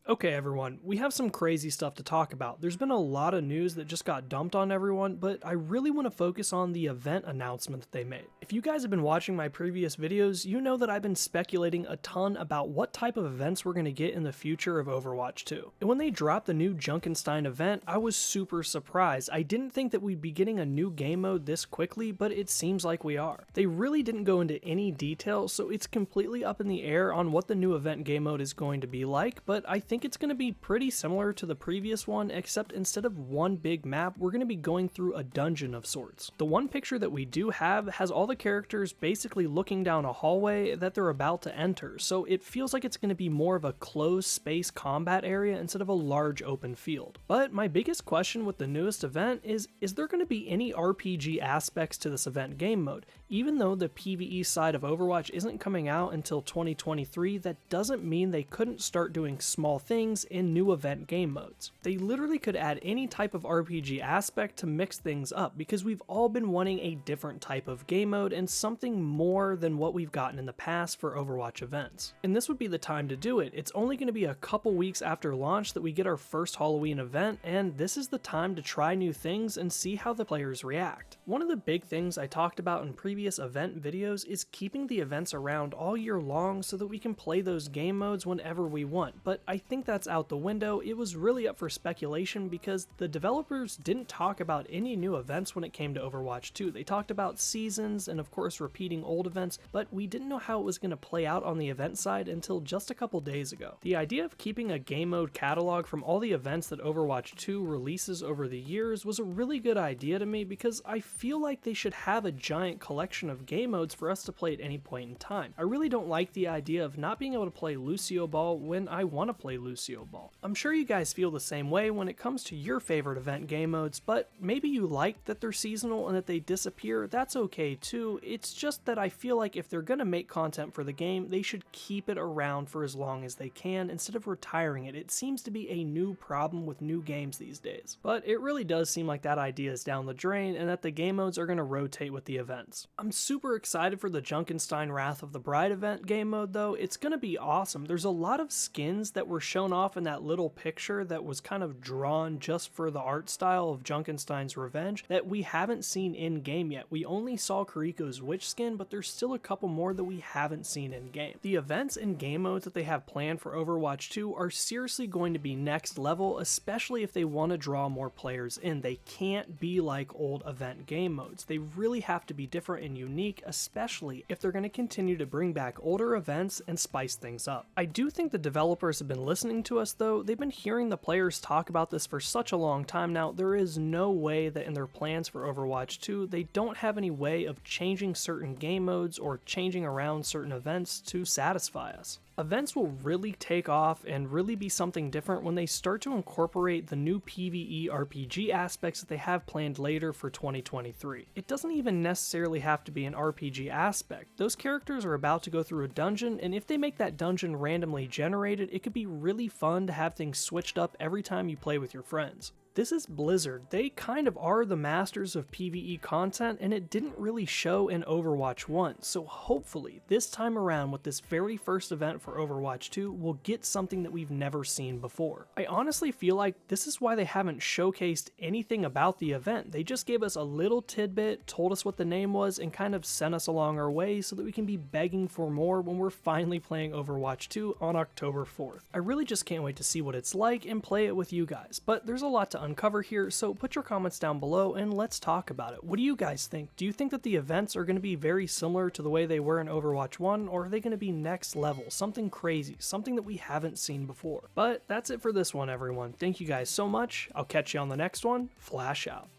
Okay everyone, we have some crazy stuff to talk about. There's been a lot of news that just got dumped on everyone, but I really want to focus on the event announcement that they made. If you guys have been watching my previous videos, you know that I've been speculating a ton about what type of events we're going to get in the future of Overwatch 2. And when they dropped the new Junkenstein event, I was super surprised. I didn't think that we'd be getting a new game mode this quickly, but it seems like we are. They really didn't go into any detail, so it's completely up in the air on what the new event game mode is going to be like, but I think it's going to be pretty similar to the previous one, except instead of one big map, we're going to be going through a dungeon of sorts. The one picture that we do have has all the characters basically looking down a hallway that they're about to enter, so it feels like it's going to be more of a closed space combat area instead of a large open field. But my biggest question with the newest event is there going to be any RPG aspects to this event game mode? Even though the PvE side of Overwatch isn't coming out until 2023, that doesn't mean they couldn't start doing small things in new event game modes. They literally could add any type of RPG aspect to mix things up, because we've all been wanting a different type of game mode and something more than what we've gotten in the past for Overwatch events. And this would be the time to do it. It's only going to be a couple weeks after launch that we get our first Halloween event, and this is the time to try new things and see how the players react. One of the big things I talked about in previous event videos is keeping the events around all year long so that we can play those game modes whenever we want, but I think that's out the window. It was really up for speculation because the developers didn't talk about any new events when it came to Overwatch 2. They talked about seasons and of course repeating old events, but we didn't know how it was going to play out on the event side until just a couple days ago. The idea of keeping a game mode catalog from all the events that Overwatch 2 releases over the years was a really good idea to me, because I feel like they should have a giant collection of game modes for us to play at any point in time. I really don't like the idea of not being able to play Lucio Ball when I want to play Lucio Ball. I'm sure you guys feel the same way when it comes to your favorite event game modes, but maybe you like that they're seasonal and that they disappear. That's okay too. It's just that I feel like if they're gonna make content for the game, they should keep it around for as long as they can instead of retiring it. It seems to be a new problem with new games these days. But it really does seem like that idea is down the drain and that the game modes are gonna rotate with the events. I'm super excited for the Junkenstein Wrath of the Bride event game mode though. It's gonna be awesome. There's a lot of skins that were shown off in that little picture that was kind of drawn just for the art style of Junkenstein's Revenge that we haven't seen in game yet. We only saw Kiriko's witch skin, but there's still a couple more that we haven't seen in game. The events and game modes that they have planned for Overwatch 2 are seriously going to be next level, especially if they want to draw more players in. They can't be like old event game modes. They really have to be different and unique, especially if they're going to continue to bring back older events and spice things up. I do think the developers have been listening to us though. They've been hearing the players talk about this for such a long time now. There is no way that in their plans for Overwatch 2 they don't have any way of changing certain game modes or changing around certain events to satisfy us. Events will really take off and really be something different when they start to incorporate the new PvE RPG aspects that they have planned later for 2023. It doesn't even necessarily have to be an RPG aspect. Those characters are about to go through a dungeon, and if they make that dungeon randomly generated, it could be really fun to have things switched up every time you play with your friends. This is Blizzard. They kind of are the masters of PvE content, and it didn't really show in Overwatch 1, so hopefully this time around with this very first event for Overwatch 2, we'll get something that we've never seen before. I honestly feel like this is why they haven't showcased anything about the event. They just gave us a little tidbit, told us what the name was, and kind of sent us along our way so that we can be begging for more when we're finally playing Overwatch 2 on October 4th. I really just can't wait to see what it's like and play it with you guys, but there's a lot to uncover here, so put your comments down below and let's talk about it. What do you guys think? Do you think that the events are going to be very similar to the way they were in Overwatch 1, or are they going to be next level, something crazy, something that we haven't seen before? But that's it for this one, everyone. Thank you guys so much. I'll catch you on the next one. Flash out.